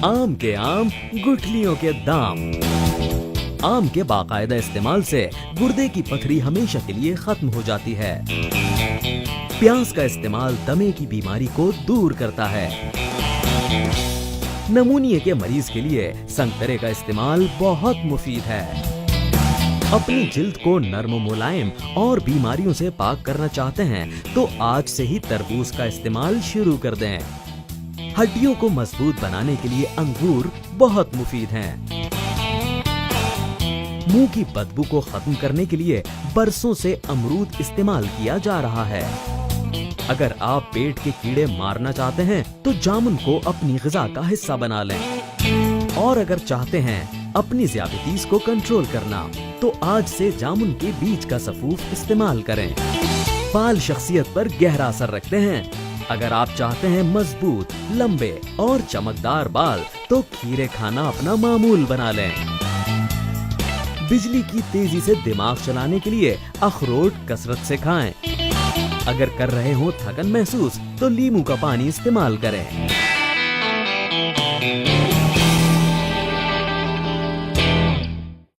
आम के आम, गुठलियों के दाम। आम के बाकायदा इस्तेमाल से गुर्दे की पथरी हमेशा के लिए खत्म हो जाती है। प्याज का इस्तेमाल दमे की बीमारी को दूर करता है। नमूनिए के मरीज के लिए संतरे का इस्तेमाल बहुत मुफीद है। अपनी जिल्द को नर्म मुलायम और बीमारियों से पाक करना चाहते हैं तो आज से ही तरबूज का इस्तेमाल शुरू कर दें। हड्डियों को मजबूत बनाने के लिए अंगूर बहुत मुफीद हैं। मुंह की बदबू को खत्म करने के लिए बरसों से अमरूद इस्तेमाल किया जा रहा है। अगर आप पेट के कीड़े मारना चाहते हैं तो जामुन को अपनी ग़िज़ा का हिस्सा बना लें। और अगर चाहते हैं अपनी ज़ियादतीज़ को कंट्रोल करना तो आज से जामुन के बीज का सफूफ इस्तेमाल करें। बाल शख्सियत पर गहरा असर रखते हैं। अगर आप चाहते हैं मजबूत, लंबे और चमकदार बाल तो खीरे खाना अपना मामूल बना लें। बिजली की तेजी से दिमाग चलाने के लिए अखरोट कसरत से खाएं। अगर कर रहे हो थकन महसूस तो नींबू का पानी इस्तेमाल करें।